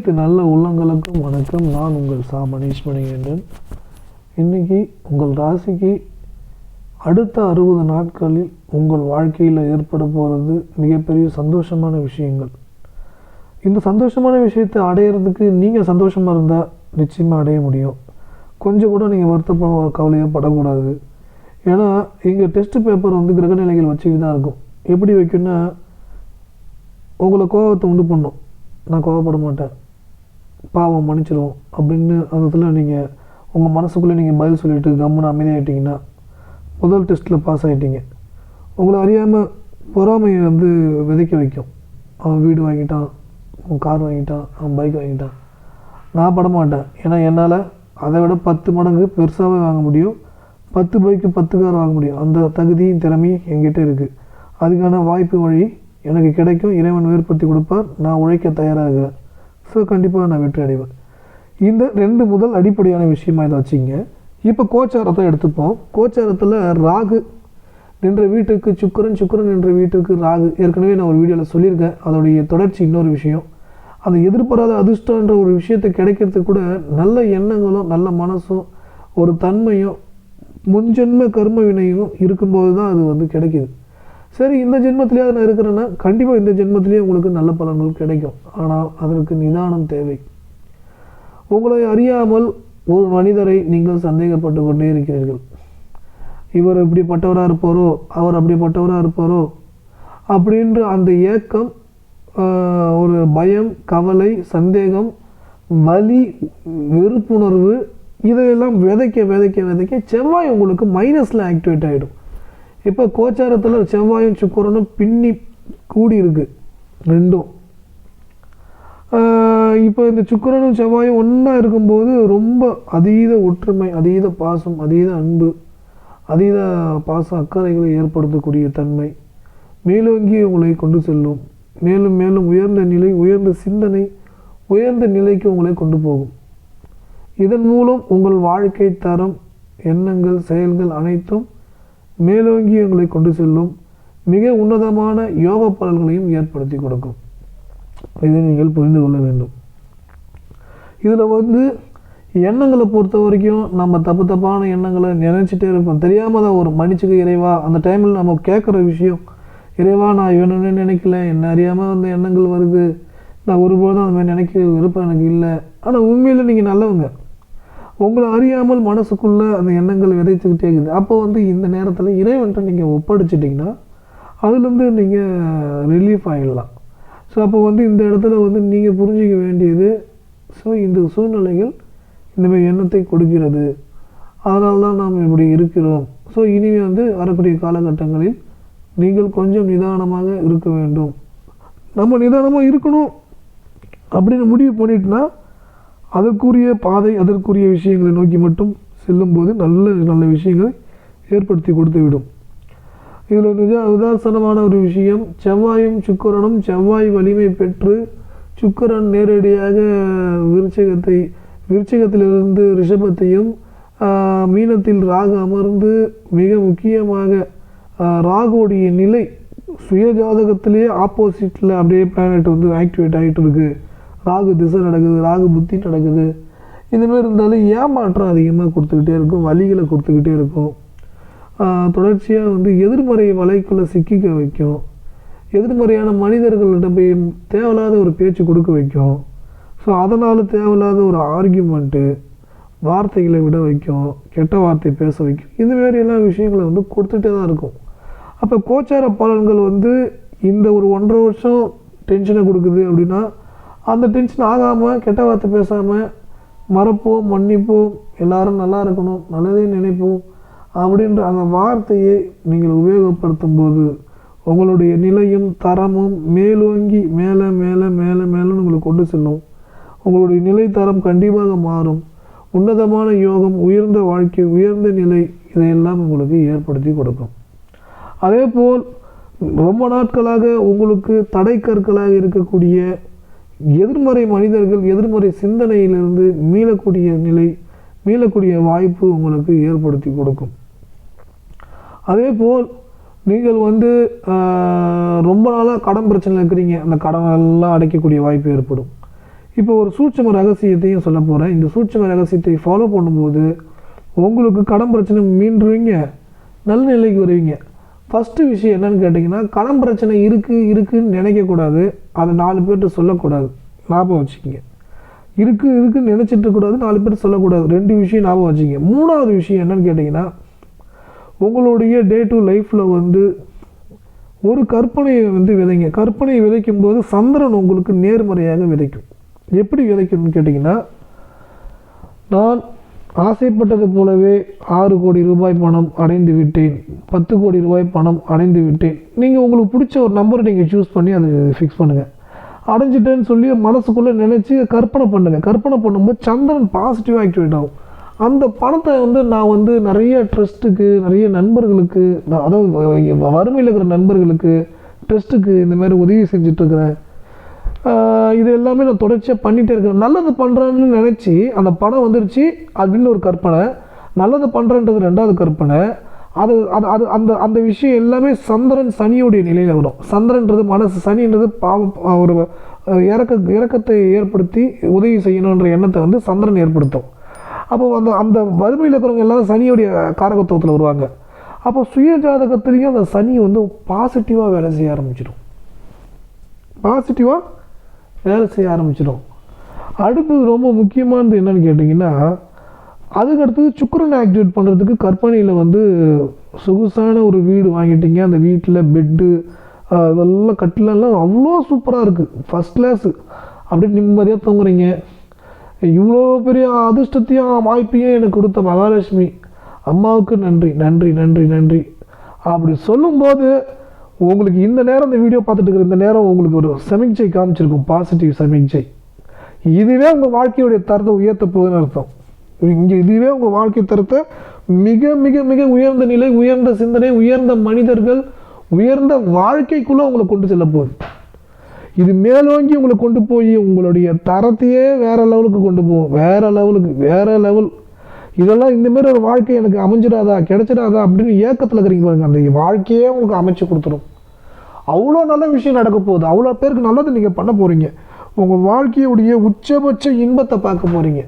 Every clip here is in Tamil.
அனைத்து நல்ல உள்ளங்களுக்கும் வணக்கம். நான் உங்கள் மணீஷ் மணிகண்டன். இன்றைக்கி உங்கள் ராசிக்கு அடுத்த 60 நாட்களில் உங்கள் வாழ்க்கையில் ஏற்பட போகிறது மிகப்பெரிய சந்தோஷமான விஷயங்கள். இந்த சந்தோஷமான விஷயத்தை அடையிறதுக்கு நீங்கள் சந்தோஷமாக இருந்தால் நிச்சயமாக அடைய முடியும். கொஞ்சம் கூட நீங்கள் வருத்தப்பட கவலையோ படக்கூடாது. ஏன்னா இங்கே டெஸ்ட் பேப்பர் கிரகநிலைகள் வச்சுக்கிட்டு தான் இருக்கும். எப்படி வைக்குன்னா, உங்களை கோபத்தை உண்டு பண்ணும். நான் கோவப்பட மாட்டேன், பாவம் மன்னிச்சிடும் அப்படின்னு அந்த நீங்கள் உங்கள் மனசுக்குள்ளே நீங்கள் பதில் சொல்லிவிட்டு கம்முன்னு அமைதியாகிட்டிங்கன்னா முதல் டெஸ்ட்டில் பாஸ் ஆகிட்டீங்க. உங்களை அறியாமல் பொறாமையை விதைக்க வைக்கும். அவன் வீடு வாங்கிட்டான், அவன் கார் வாங்கிட்டான், அவன் பைக் வாங்கிட்டான். நான் படமாட்டேன். ஏன்னா என்னால் அதை விட 10 மடங்கு பெருசாகவே வாங்க முடியும். 10 பைக்கு 10 கார் வாங்க முடியும். அந்த தகுதியும் திறமையும் என்கிட்ட இருக்குது. அதுக்கான வாய்ப்பு வழி எனக்கு கிடைக்கும். இறைவன் ஏற்படுத்தி கொடுப்பார். நான் உழைக்க தயாராகிறேன். ஸோ கண்டிப்பாக நான் வெற்றி அடைவேன். இந்த 2 முதல் அடிப்படையான விஷயமாக இதை வச்சுங்க. இப்போ கோச்சாரத்தை எடுத்துப்போம். கோச்சாரத்தில் ராகு நின்ற வீட்டுக்கு சுக்கிரன், சுக்கிரன் நின்ற வீட்டுக்கு ராகு. ஏற்கனவே நான் ஒரு வீடியோவில் சொல்லியிருக்கேன். அதோடைய தொடர்ச்சி இன்னொரு விஷயம். அந்த எதிர்பாராத அதிர்ஷ்டன்ற ஒரு விஷயத்தை கிடைக்கிறதுக்கு கூட நல்ல எண்ணங்களும் நல்ல மனசும் ஒரு தன்மையும் முன்ஜென்ம கர்ம வினையும் இருக்கும்போது தான் அது கிடைக்கிது. சரி, இந்த ஜென்மத்திலேயே நான் இருக்கிறேன்னா கண்டிப்பாக இந்த ஜென்மத்திலேயே உங்களுக்கு நல்ல பலன்கள் கிடைக்கும். ஆனால் அதற்கு நிதானம் தேவை. உங்களை அறியாமல் ஒரு மனிதரை நீங்கள் சந்தேகப்பட்டு கொண்டே இருக்கிறீர்கள். இவர் இப்படிப்பட்டவராக இருப்பாரோ, அவர் அப்படிப்பட்டவராக இருப்பாரோ அப்படின்ற அந்த ஏக்கம், ஒரு பயம், கவலை, சந்தேகம், வலி, வெறுப்புணர்வு இதையெல்லாம் விதைக்க விதைக்க விதைக்க செவ்வாய் உங்களுக்கு மைனஸில் ஆக்டிவேட் ஆகிடும். இப்போ கோச்சாரத்தில் செவ்வாயும் சுக்கிரனும் பின்னி கூடி இருக்குது ரெண்டும். இப்போ இந்த சுக்கிரனும் செவ்வாயும் ஒன்றா இருக்கும்போது ரொம்ப அதீத ஒற்றுமை, அதீத பாசம், அதீத அன்பு, அதீத பாச அக்கறைகளை ஏற்படுத்தக்கூடிய தன்மை மேலோங்கி உங்களை கொண்டு செல்லும். மேலும் மேலும் உயர்ந்த நிலை, உயர்ந்த சிந்தனை, உயர்ந்த நிலைக்கு உங்களை கொண்டு போகும். இதன் மூலம் உங்கள் வாழ்க்கை தரம், எண்ணங்கள், செயல்கள் அனைத்தும் மேலோங்கி உங்களை கொண்டு செல்லும். மிக உன்னதமான யோக பலன்களையும் ஏற்படுத்தி கொடுக்கும். இதை நீங்கள் புரிந்து கொள்ள வேண்டும். இதில் எண்ணங்களை பொறுத்த வரைக்கும் நம்ம தப்பான எண்ணங்களை நினைச்சிட்டே இருப்போம். தெரியாமல் தான் ஒரு மன்னிச்சுக்க இறைவா. அந்த டைமில் நம்ம கேட்குற விஷயம், இறைவா நான் வேணும்னு நினைக்கல, என்ன அறியாமல் எண்ணங்கள் வருது, நான் ஒருபோதும் அந்த மாதிரி நினைக்க விருப்பம் எனக்கு இல்லை. ஆனால் உண்மையில் நீங்கள் நல்லவங்க. உங்களை அறியாமல் மனசுக்குள்ளே அந்த எண்ணங்கள் விதைத்துக்கிட்டே இருக்குது. அப்போ இந்த நேரத்தில் இறைவன்ட்ட நீங்கள் ஒப்படைச்சிட்டிங்கன்னா அதுலேருந்து நீங்கள் ரிலீஃப் ஆகிடலாம். ஸோ அப்போ இந்த இடத்துல நீங்கள் புரிஞ்சிக்க வேண்டியது, ஸோ இந்த சூழ்நிலைகள் இந்தமாதிரி எண்ணத்தை கொடுக்கிறது, அதனால தான் நாம் இப்படி இருக்கிறோம். ஸோ இனிமேல் வரக்கூடிய காலகட்டங்களில் நீங்கள் கொஞ்சம் நிதானமாக இருக்க வேண்டும். நம்ம நிதானமாக இருக்கணும் அப்படின்னு முடிவு பண்ணிட்டுனா அதற்குரிய பாதை, அதற்குரிய விஷயங்களை நோக்கி மட்டும் செல்லும்போது நல்ல நல்ல விஷயங்களை ஏற்படுத்தி கொடுத்து விடும். இதில் உதாசனமான ஒரு விஷயம், செவ்வாயும் சுக்கிரனும் செவ்வாய் வலிமை பெற்று சுக்கிரன் நேரடியாக விருச்சிகத்திலிருந்து ரிஷபத்தையும், மீனத்தில் ராகு அமர்ந்து, மிக முக்கியமாக ராகுடைய நிலை சுய ஜாதகத்திலேயே ஆப்போசிட்டில் அப்படியே பிளானட் ஆக்டிவேட் ஆகிட்டு இருக்குது. ராகு திசை நடக்குது, ராகு புத்தி நடக்குது. இந்தமாதிரி இருந்தாலும் ஏமாற்றம் அதிகமாக கொடுத்துக்கிட்டே இருக்கும், வலிகளை கொடுத்துக்கிட்டே இருக்கும். தொடர்ச்சியாக எதிர்மறை வலைக்குள்ளே சிக்கிக்க வைக்கும். எதிர்மறையான மனிதர்கள்ட்ட போய் தேவையில்லாத ஒரு பேச்சு கொடுக்க வைக்கும். ஸோ அதனால் தேவையில்லாத ஒரு ஆர்கியூமெண்ட்டு, வார்த்தைகளை விட வைக்கும், கெட்ட வார்த்தை பேச வைக்கும். இதுமாரி எல்லாம் விஷயங்களை கொடுத்துட்டே தான் இருக்கும். அப்போ கோச்சார பலன்கள் இந்த ஒரு 1.5 வருஷம் டென்ஷனை கொடுக்குது அப்படின்னா அந்த டென்ஷன் ஆகாமல், கெட்ட வார்த்தை பேசாமல் மறப்போம், மன்னிப்போம், எல்லாரும் நல்லா இருக்கணும், நல்லதே நினைப்போம் அப்படின்ற அந்த வார்த்தையை நீங்கள் உபயோகப்படுத்தும் போது உங்களுடைய நிலையும் தரமும் மேலோங்கி மேலே மேலே மேலே மேலே உங்களுக்கு கொண்டு செல்லும். உங்களுடைய நிலை தரம் கண்டிப்பாக மாறும். உன்னதமான யோகம், உயர்ந்த வாழ்க்கை, உயர்ந்த நிலை இதையெல்லாம் உங்களுக்கு ஏற்படுத்தி கொடுக்கும். அதே போல் ரொம்ப நாட்களாக உங்களுக்கு தடை கற்களாக இருக்கக்கூடிய எதிர்மறை மனிதர்கள், எதிர்மறை சிந்தனையிலிருந்து மீளக்கூடிய நிலை, மீளக்கூடிய வாய்ப்பு உங்களுக்கு ஏற்படுத்தி கொடுக்கும். அதே போல் நீங்கள் ரொம்ப நாளாக கடன் பிரச்சனை இருக்கிறீங்க, அந்த கடனெல்லாம் அடைக்கக்கூடிய வாய்ப்பு ஏற்படும். இப்போ ஒரு சூட்சும ரகசியத்தையும் சொல்ல போகிறேன். இந்த சூட்சும ரகசியத்தை ஃபாலோ பண்ணும்போது உங்களுக்கு கடன் பிரச்சனை மீண்டுருவீங்க, நல்ல நிலைக்கு வருவீங்க. ஃபஸ்ட்டு விஷயம் என்னென்னு கேட்டிங்கன்னா, கடன் பிரச்சனை இருக்குதுன்னு நினைக்கக்கூடாது, அதை 4 பேர்கிட்ட சொல்லக்கூடாது. ஞாபகம் வச்சுக்கிங்க. இருக்குதுன்னு நினச்சிட்டு கூடாது, 4 பேர் சொல்லக்கூடாது. 2 விஷயம் ஞாபகம் வச்சுக்கிங்க. 3வது விஷயம் என்னென்னு கேட்டிங்கன்னா, உங்களுடைய டே டு லைஃப்பில் வந்து ஒரு கற்பனையை வந்து விதைங்க. கற்பனையை விதைக்கும் போது சந்திரன் உங்களுக்கு நேர்மறையாக விதைக்கும். எப்படி விதைக்கணும்னு கேட்டிங்கன்னா, நான் ஆசைப்பட்டது போலவே 6 கோடி ரூபாய் பணம் அடைந்து விட்டேன், 10 கோடி ரூபாய் பணம் அடைந்து விட்டேன். நீங்கள் உங்களுக்கு பிடிச்ச ஒரு நம்பரை நீங்கள் சூஸ் பண்ணி அதை ஃபிக்ஸ் பண்ணுங்கள். அடைஞ்சிட்டேன்னு சொல்லி மனசுக்குள்ளே நினச்சி கற்பனை பண்ணுங்கள். கற்பனை பண்ணும்போது சந்திரன் பாசிட்டிவாக ஆக்டிவேட் ஆகும். அந்த பணத்தை வந்து நான் வந்து நிறைய ட்ரஸ்ட்டுக்கு, நிறைய நண்பர்களுக்கு, அதாவது வறுமையில் இருக்கிற நண்பர்களுக்கு, ட்ரஸ்ட்டுக்கு இந்த மாதிரி உதவி செஞ்சிட்ருக்கிறேன். இது எல்லாமே நான் தொடர்ச்சியாக பண்ணிகிட்டே இருக்கிறேன். நல்லது பண்ணுறேன்னு நினச்சி அந்த பணம் வந்துருச்சு அப்படின்னு ஒரு கற்பனை. நல்லது பண்ணுறன்றது 2வது கற்பனை. அது அது அது அந்த அந்த விஷயம் எல்லாமே சந்திரன் சனியோடைய நிலையில் வரும். சந்திரன்றது மனசு, சனின்றது பாவம், ஒரு இறக்கத்தை ஏற்படுத்தி உதவி செய்யணுன்ற எண்ணத்தை வந்து சந்திரன் ஏற்படுத்தும். அப்போ அந்த வறுமையில் இருக்கிறவங்க எல்லாரும் சனியோடைய காரகத்துவத்தில் வருவாங்க. அப்போ சுய ஜாதகத்துலேயும் அந்த சனி வந்து பாசிட்டிவாக வேலை செய்ய ஆரம்பிச்சிடும். அடுத்தது ரொம்ப முக்கியமானது என்னென்னு கேட்டிங்கன்னா, அதுக்கடுத்தது சுக்கிரனை ஆக்டிவேட் பண்ணுறதுக்கு கற்பனையில் வந்து சொகுசான ஒரு வீடு வாங்கிட்டீங்க. அந்த வீட்டில் பெட்டு இதெல்லாம் கட்டிலெல்லாம் அவ்வளோ சூப்பராக இருக்குது, ஃபஸ்ட் கிளாஸு. அப்படியே நிம்மதியாக தூங்குறீங்க. இவ்வளோ பெரிய அதிர்ஷ்டத்தையும் வாய்ப்பையும் எனக்கு கொடுத்த மகாலட்சுமி அம்மாவுக்கு நன்றி நன்றி நன்றி நன்றி அப்படி சொல்லும்போது உங்களுக்கு இந்த நேரம், இந்த வீடியோ பார்த்துட்டு இருக்கிற இந்த நேரம் உங்களுக்கு ஒரு சமிக்சை காமிச்சிருக்கும், பாசிட்டிவ் சமிக்சை. இதுவே உங்கள் வாழ்க்கையுடைய தரத்தை உயர்த்த போகுதுன்னு அர்த்தம். இதுவே உங்கள் வாழ்க்கை தரத்தை மிக மிக மிக உயர்ந்த நிலை, உயர்ந்த சிந்தனை, உயர்ந்த மனிதர்கள், உயர்ந்த வாழ்க்கைக்குள்ளே உங்களை கொண்டு செல்ல போகுது. இது மேலோங்கி உங்களை கொண்டு போய் உங்களுடைய தரத்தையே வேறு லெவலுக்கு கொண்டு போகும். வேறு லெவல். இதெல்லாம் இந்தமாரி ஒரு வாழ்க்கை எனக்கு அமைஞ்சிடாதா, கிடைச்சிடாதா அப்படின்னு ஏக்கத்தில் இருக்கிறீங்க பாருங்க. அந்த வாழ்க்கையே உங்களுக்கு அமைச்சு கொடுத்துரும். அவ்வளோ நல்ல விஷயம் நடக்க போகுது. அவ்வளோ பேருக்கு நல்லது நீங்கள் பண்ண போகிறீங்க. உங்கள் வாழ்க்கையுடைய உச்சபட்ச இன்பத்தை பார்க்க போகிறீங்க.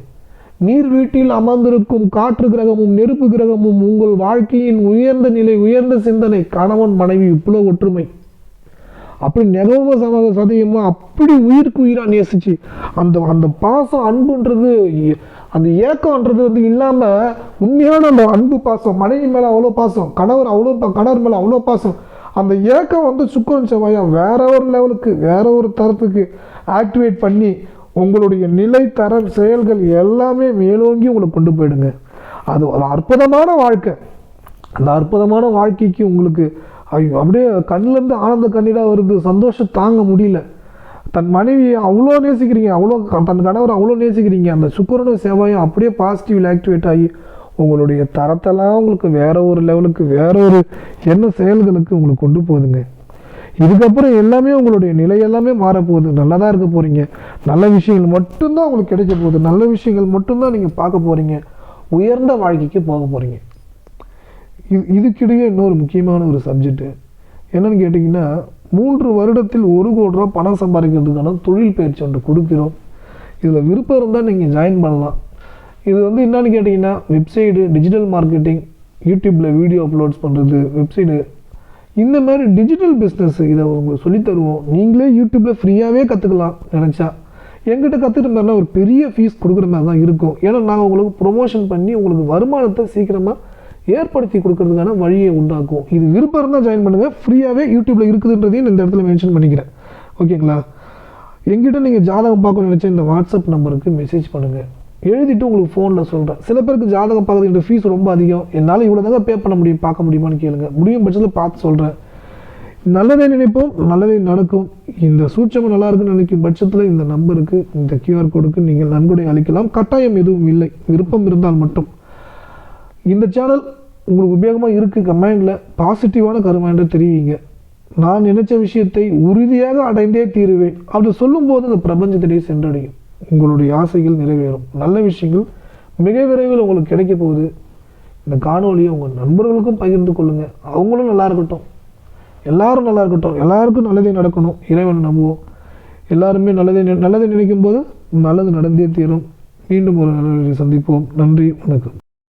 நீர் வீட்டில் அமர்ந்திருக்கும் காற்று கிரகமும் நெருப்பு கிரகமும் உங்கள் வாழ்க்கையின் உயர்ந்த நிலை, உயர்ந்த சிந்தனை, கணவன் மனைவி இவ்வளோ ஒற்றுமை, அப்படி நெகவ சதவீதமாக அப்படி உயிருக்கு உயிராக நேசிச்சு அந்த பாசம், அன்புன்றது, அந்த ஏக்கம்ன்றது வந்து இல்லாமல் உண்மையான அந்த அன்பு பாசம், மனைவி மேலே அவ்வளோ பாசம், கணவர் மேலே அவ்வளோ பாசம், அந்த ஏக்கம் வந்து சுக்கிரன் செவ்வாயாக வேற ஒரு லெவலுக்கு, வேற ஒரு தரத்துக்கு ஆக்டிவேட் பண்ணி உங்களுடைய நிலை, தரம், செயல்கள் எல்லாமே மேலோங்கி உங்களை கொண்டு போயிடுங்க. அது ஒரு அற்புதமான வாழ்க்கை. அந்த அற்புதமான வாழ்க்கைக்கு உங்களுக்கு அப்படியே கண்ணிலேருந்து ஆனந்த கண்ணீராக வருது. சந்தோஷம் தாங்க முடியல. தன் மனைவியை அவ்வளோ நேசிக்கிறீங்க, தன் கணவரை அவ்வளோ நேசிக்கிறீங்க. அந்த சுக்கிரனும் செவ்வாயும் அப்படியே பாசிட்டிவில் ஆக்டிவேட் ஆகி உங்களுடைய தரத்தெல்லாம் உங்களுக்கு வேற ஒரு லெவலுக்கு, வேற ஒரு என்ன செயல்களுக்கு உங்களுக்கு கொண்டு போகுதுங்க. இதுக்கப்புறம் எல்லாமே உங்களுடைய நிலை எல்லாமே மாறப்போகுது. நல்லதாக இருக்க போகிறீங்க. நல்ல விஷயங்கள் மட்டும்தான் உங்களுக்கு கிடைக்க போகுது. நல்ல விஷயங்கள் மட்டும்தான் நீங்கள் பார்க்க போகிறீங்க. உயர்ந்த வாழ்க்கைக்கு போக போகிறீங்க. இதுக்கிடையே இன்னொரு முக்கியமான ஒரு சப்ஜெக்டு என்னென்னு கேட்டிங்கன்னா, 3 வருடத்தில் 1 கோடி ரூபா பணம் சம்பாதிக்கிறதுக்கான தொழில் பயிற்சி ஒன்று கொடுக்குறோம். இதில் விருப்பம் இருந்தால் நீங்கள் ஜாயின் பண்ணலாம். இது வந்து என்னென்னு கேட்டிங்கன்னா, வெப்சைடு, டிஜிட்டல் மார்க்கெட்டிங், யூடியூப்பில் வீடியோ அப்லோட்ஸ் பண்ணுறது, வெப்சைடு, இந்த மாதிரி டிஜிட்டல் பிஸ்னஸ் இதை உங்களுக்கு சொல்லித்தருவோம். நீங்களே யூடியூப்பில் ஃப்ரீயாகவே கற்றுக்கலாம் நினச்சா. எங்கிட்ட கற்றுட்டு மாதிரினா ஒரு பெரிய ஃபீஸ் கொடுக்குற மாதிரி தான் இருக்கும். ஏன்னா நாங்கள் உங்களுக்கு ப்ரொமோஷன் பண்ணி உங்களுக்கு வருமானத்தை சீக்கிரமாக ஏற்படுத்தி கொடுக்கறதுக்கான வழியை உண்டாக்கும். இது விருப்பம் இருந்தால் ஜாயின் பண்ணுங்கள். ஃப்ரீயாகவே யூடியூப்பில் இருக்குதுன்றதையும் இந்த இடத்துல மென்ஷன் பண்ணிக்கிறேன். ஓகேங்களா? எங்கிட்ட நீங்கள் ஜாதகம் பார்க்கணும்னு நினச்சா இந்த வாட்ஸ்அப் நம்பருக்கு மெசேஜ் பண்ணுங்கள். எழுதிட்டு உங்களுக்கு ஃபோனில் சொல்கிறேன். சில பேருக்கு ஜாதகம் பார்க்குறதுன்ற ஃபீஸ் ரொம்ப அதிகம், என்னால் இவ்வளோ தாங்க பே பண்ண முடியும், பார்க்க முடியுமான்னு கேளுங்க. முடியும் பட்சத்தில் பார்த்து சொல்கிறேன். நல்லதே நினைப்போம், நல்லதே நடக்கும். இந்த சூட்சமாக நல்லா இருக்குன்னு நினைக்கும் பட்சத்தில் இந்த நம்பருக்கு, இந்த கியூஆர் கோடுக்கு நீங்கள் நன்கொடை அளிக்கலாம். கட்டாயம் எதுவும் இல்லை, விருப்பம் இருந்தால் மட்டும். இந்த சேனல் உங்களுக்கு உபயோகமாக இருக்குது, கமெண்டில் பாசிட்டிவான கருமாண்டை தெரிவிங்க. நான் நினைச்ச விஷயத்தை உறுதியாக அடைந்தே தீருவேன் அப்படி சொல்லும்போது அந்த பிரபஞ்சத்திடையே சென்றடையும். உங்களுடைய ஆசைகள் நிறைவேறும். நல்ல விஷயங்கள் மிக விரைவில் உங்களுக்கு கிடைக்க போகுது. இந்த காணொலியை உங்கள் நண்பர்களுக்கும் பகிர்ந்து கொள்ளுங்கள். அவங்களும் நல்லா இருக்கட்டும், எல்லாரும் நல்லா இருக்கட்டும், எல்லாருக்கும் நல்லதே நடக்கணும். இறைவன் நம்புவோம். எல்லாருமே நல்லதை நினைக்கும் போது நல்லது நடந்தே தீரும். மீண்டும் ஒரு சந்திப்போம். நன்றி, வணக்கம்.